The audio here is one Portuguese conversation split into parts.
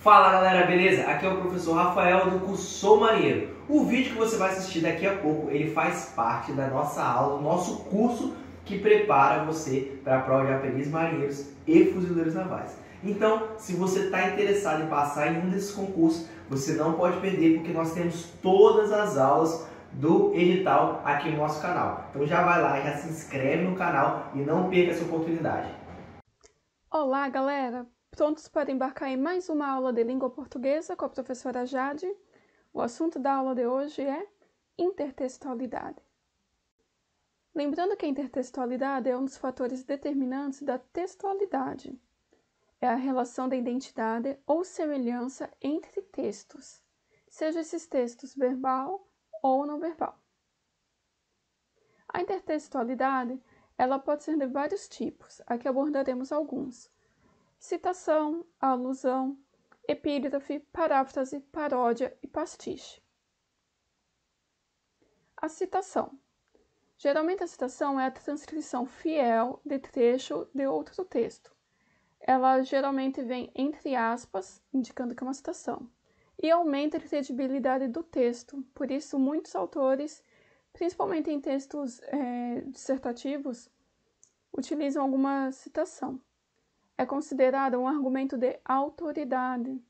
Fala galera, beleza? Aqui é o professor Rafael do curso Sou Marinheiro. O vídeo que você vai assistir daqui a pouco, ele faz parte da nossa aula, do nosso curso que prepara você para a prova de aprendiz marinheiros e fuzileiros navais. Então, se você está interessado em passar em um desses concursos, você não pode perder, porque nós temos todas as aulas do edital aqui no nosso canal. Então já vai lá, já se inscreve no canal e não perca essa oportunidade. Olá, galera! Prontos para embarcar em mais uma aula de língua portuguesa com a professora Jade? O assunto da aula de hoje é intertextualidade. Lembrando que a intertextualidade é um dos fatores determinantes da textualidade. É a relação da identidade ou semelhança entre textos, seja esses textos verbal ou não verbal. A intertextualidade, ela pode ser de vários tipos, aqui abordaremos alguns. Citação, alusão, epígrafe, paráfrase, paródia e pastiche. A citação. Geralmente a citação é a transcrição fiel de trecho de outro texto. Ela geralmente vem entre aspas, indicando que é uma citação, e aumenta a credibilidade do texto. Por isso, muitos autores, principalmente em textos dissertativos, utilizam alguma citação. É considerada um argumento de autoridade.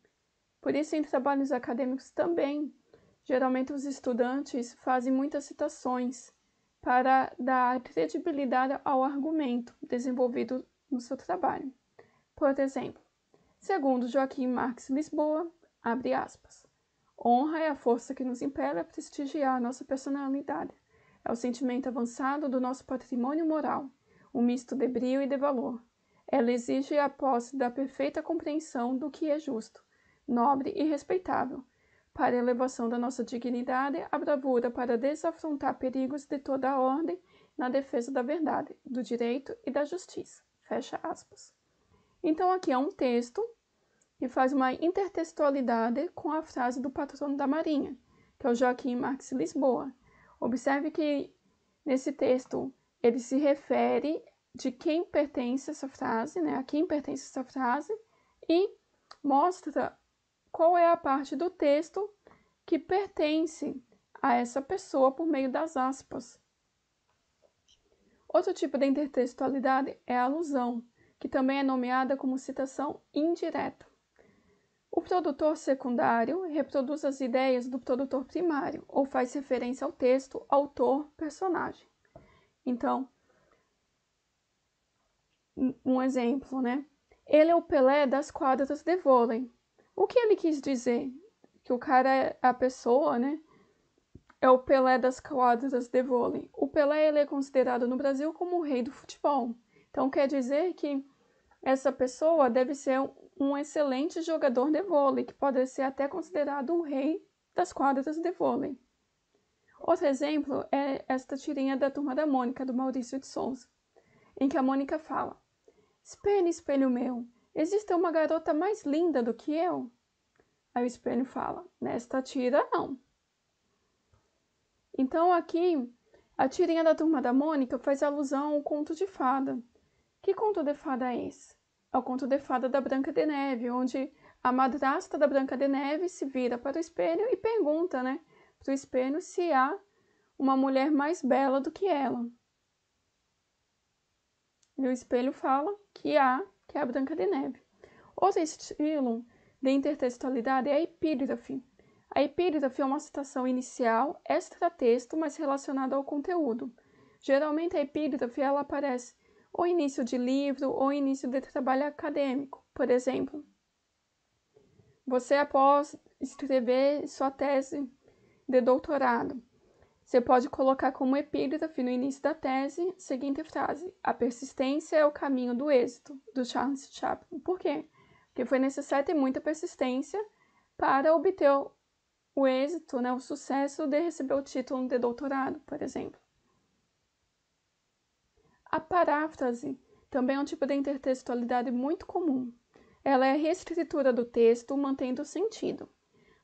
Por isso, em trabalhos acadêmicos também, geralmente os estudantes fazem muitas citações para dar credibilidade ao argumento desenvolvido no seu trabalho. Por exemplo, segundo Joaquim Marques Lisboa, abre aspas, honra é a força que nos impele a prestigiar a nossa personalidade. É o sentimento avançado do nosso patrimônio moral, um misto de brio e de valor. Ela exige a posse da perfeita compreensão do que é justo, nobre e respeitável, para a elevação da nossa dignidade, a bravura para desafrontar perigos de toda a ordem na defesa da verdade, do direito e da justiça. Fecha aspas. Então aqui é um texto que faz uma intertextualidade com a frase do patrono da Marinha, que é o Joaquim Marques Lisboa. Observe que nesse texto ele se refere de quem pertence essa frase, a quem pertence essa frase, e mostra qual é a parte do texto que pertence a essa pessoa por meio das aspas. Outro tipo de intertextualidade é a alusão, que também é nomeada como citação indireta. O produtor secundário reproduz as ideias do produtor primário, ou faz referência ao texto, autor, personagem. Então, um exemplo, Ele é o Pelé das quadras de vôlei. O que ele quis dizer? Que o cara é a pessoa, É o Pelé das quadras de vôlei. O Pelé ele é considerado no Brasil como o rei do futebol. Então quer dizer que essa pessoa deve ser um excelente jogador de vôlei, que pode ser até considerado o rei das quadras de vôlei. Outro exemplo é esta tirinha da Turma da Mônica, do Maurício de Souza, em que a Mônica fala: espelho, espelho meu, existe uma garota mais linda do que eu? Aí o espelho fala: nesta tira, não. Então aqui, a tirinha da Turma da Mônica faz alusão ao conto de fada. Que conto de fada é esse? É o conto de fada da Branca de Neve, onde a madrasta da Branca de Neve se vira para o espelho e pergunta, para o espelho se há uma mulher mais bela do que ela. E o espelho fala que há, que é a Branca de Neve. Outro estilo de intertextualidade é a epígrafe. A epígrafe é uma citação inicial, extratexto, mas relacionada ao conteúdo. Geralmente a epígrafe ela aparece ou início de livro ou início de trabalho acadêmico. Por exemplo, você após escrever sua tese de doutorado, você pode colocar como epígrafe no início da tese a seguinte frase: a persistência é o caminho do êxito, do Charles Chaplin. Por quê? Porque foi necessário ter muita persistência para obter o êxito, o sucesso de receber o título de doutorado, por exemplo. A paráfrase também é um tipo de intertextualidade muito comum. Ela é a reescritura do texto mantendo o sentido.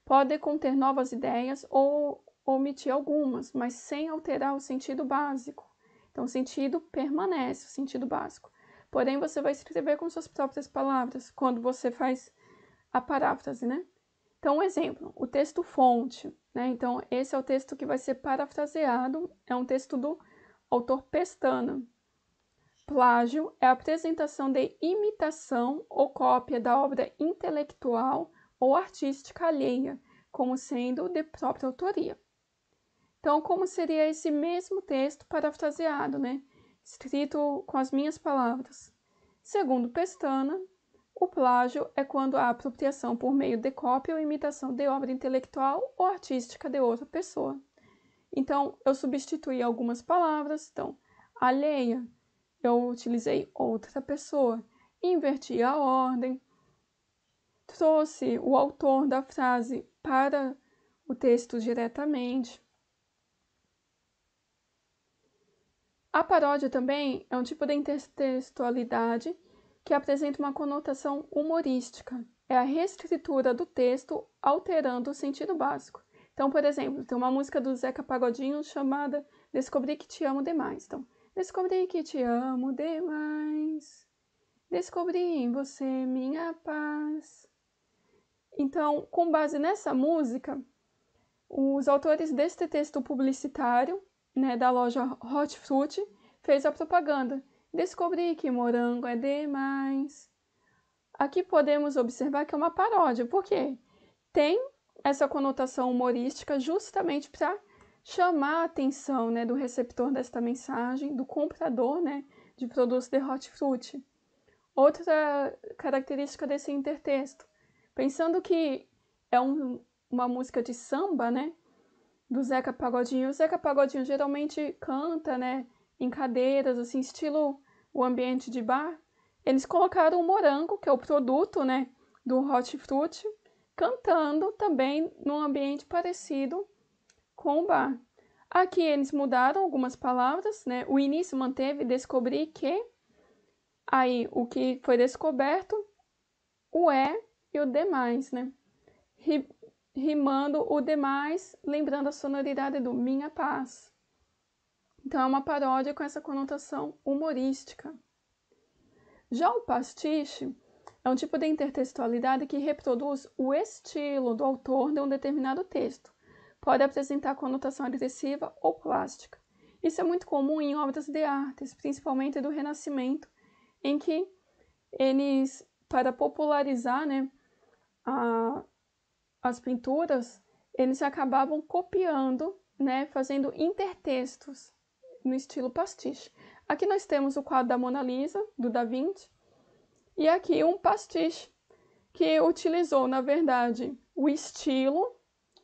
Pode conter novas ideias ou omitir algumas, mas sem alterar o sentido básico. Então, o sentido permanece, o sentido básico. Porém, você vai escrever com suas próprias palavras. Quando você faz a paráfrase, né? Então, um exemplo, o texto fonte, né? Então, esse é o texto que vai ser parafraseado, é um texto do autor Pestana. Plágio é a apresentação de imitação ou cópia da obra intelectual ou artística alheia, como sendo de própria autoria. Então, como seria esse mesmo texto parafraseado, né? Escrito com as minhas palavras? Segundo Pestana, o plágio é quando há apropriação por meio de cópia ou imitação de obra intelectual ou artística de outra pessoa. Então, eu substituí algumas palavras. Então, alheia, eu utilizei outra pessoa. Inverti a ordem. Trouxe o autor da frase para o texto diretamente. A paródia também é um tipo de intertextualidade que apresenta uma conotação humorística. É a reescritura do texto alterando o sentido básico. Então, por exemplo, tem uma música do Zeca Pagodinho chamada Descobri que te amo demais. Então, descobri que te amo demais, descobri em você minha paz. Então, com base nessa música, os autores deste texto publicitário, né, da loja Hortifruti, fez a propaganda. Descobri que morango é demais. Aqui podemos observar que é uma paródia, porque tem essa conotação humorística justamente para chamar a atenção, né, do receptor desta mensagem, do comprador, né, de produtos de Hortifruti. Outra característica desse intertexto, pensando que é uma música de samba, né, do Zeca Pagodinho. O Zeca Pagodinho geralmente canta, né, em cadeiras, assim, estilo o ambiente de bar. Eles colocaram o morango, que é o produto, né, do Hortifruti, cantando também num ambiente parecido com o bar. Aqui eles mudaram algumas palavras, né? O início manteve descobri que, aí o que foi descoberto, o e o demais, né? Rimando o demais, lembrando a sonoridade do minha paz. Então é uma paródia com essa conotação humorística. Já o pastiche é um tipo de intertextualidade que reproduz o estilo do autor de um determinado texto. Pode apresentar conotação agressiva ou plástica. Isso é muito comum em obras de artes, principalmente do Renascimento, em que eles, para popularizar, né, as pinturas, eles acabavam copiando, né, fazendo intertextos no estilo pastiche. Aqui nós temos o quadro da Mona Lisa, do Da Vinci, e aqui um pastiche que utilizou, na verdade, o estilo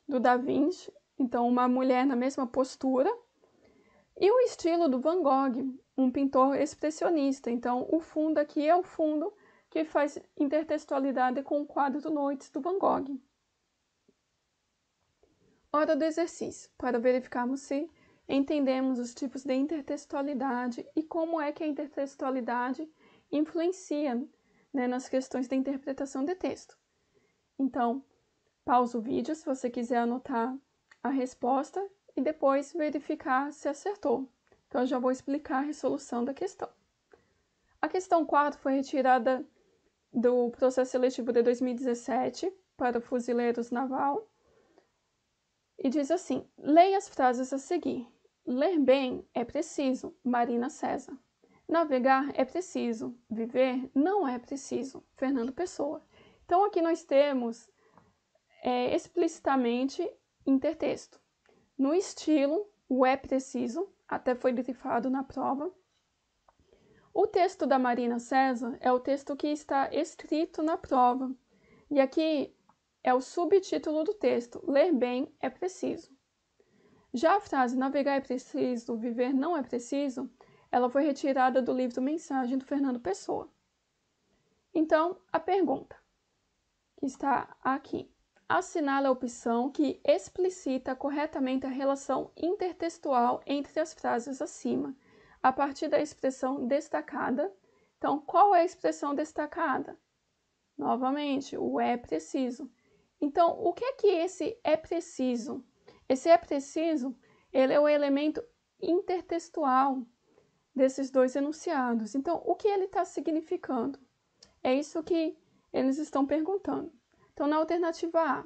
do Da Vinci, então uma mulher na mesma postura, e o estilo do Van Gogh, um pintor expressionista. Então, o fundo aqui é o fundo que faz intertextualidade com o quadro do Noites do Van Gogh. Hora do exercício, para verificarmos se entendemos os tipos de intertextualidade e como é que a intertextualidade influencia, né, nas questões da interpretação de texto. Então, pausa o vídeo se você quiser anotar a resposta e depois verificar se acertou. Então, eu já vou explicar a resolução da questão. A questão 4 foi retirada do processo seletivo de 2017 para fuzileiros naval e diz assim: leia as frases a seguir. Ler bem é preciso, Marina César. Navegar é preciso, viver não é preciso, Fernando Pessoa. Então, aqui nós temos explicitamente intertexto. No estilo, o é preciso, até foi grifado na prova. O texto da Marina César é o texto que está escrito na prova. E aqui é o subtítulo do texto, ler bem é preciso. Já a frase navegar é preciso, viver não é preciso, ela foi retirada do livro Mensagem do Fernando Pessoa. Então, a pergunta que está aqui. Assinale a opção que explicita corretamente a relação intertextual entre as frases acima, a partir da expressão destacada. Então, qual é a expressão destacada? Novamente, o é preciso. Então, o que é que esse é preciso? Esse é preciso, ele é o elemento intertextual desses dois enunciados. Então, o que ele está significando? É isso que eles estão perguntando. Então, na alternativa A,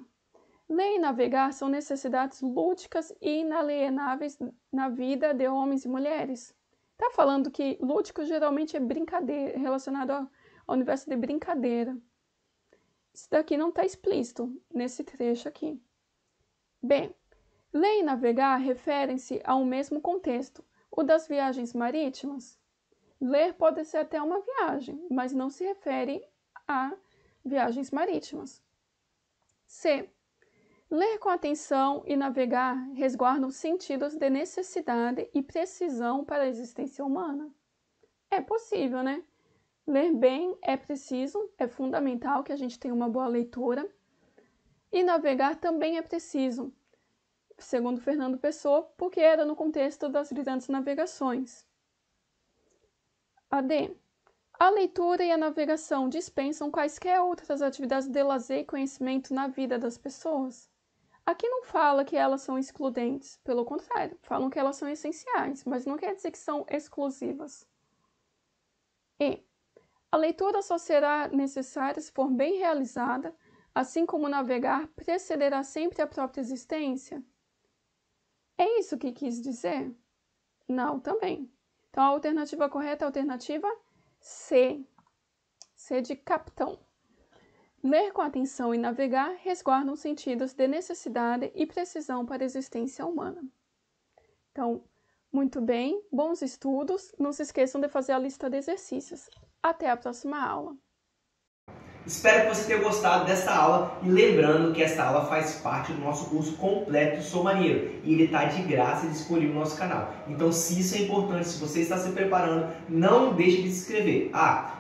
ler e navegar são necessidades lúdicas e inalienáveis na vida de homens e mulheres. Está falando que lúdico geralmente é brincadeira, relacionado ao universo de brincadeira. Isso daqui não está explícito nesse trecho aqui. B. Ler e navegar referem-se ao mesmo contexto, o das viagens marítimas. Ler pode ser até uma viagem, mas não se refere a viagens marítimas. C. Ler com atenção e navegar resguardam sentidos de necessidade e precisão para a existência humana. É possível, né? Ler bem é preciso, é fundamental que a gente tenha uma boa leitura. E navegar também é preciso, segundo Fernando Pessoa, porque era no contexto das grandes navegações. A D. A leitura e a navegação dispensam quaisquer outras atividades de lazer e conhecimento na vida das pessoas. Aqui não fala que elas são excludentes, pelo contrário, falam que elas são essenciais, mas não quer dizer que são exclusivas. E. A leitura só será necessária se for bem realizada, assim como navegar precederá sempre a própria existência. É isso que quis dizer? Não, também. Então, a alternativa correta é a alternativa C. C de capitão. Ler com atenção e navegar resguardam sentidos de necessidade e precisão para a existência humana. Então, muito bem, bons estudos. Não se esqueçam de fazer a lista de exercícios. Até a próxima aula. Espero que você tenha gostado dessa aula e lembrando que essa aula faz parte do nosso curso completo Sou Marinheiro e ele está de graça e disponível no nosso canal. Então, se isso é importante, se você está se preparando, não deixe de se inscrever.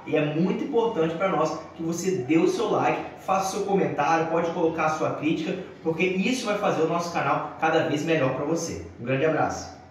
E é muito importante para nós que você dê o seu like, faça o seu comentário, pode colocar a sua crítica, porque isso vai fazer o nosso canal cada vez melhor para você. Um grande abraço!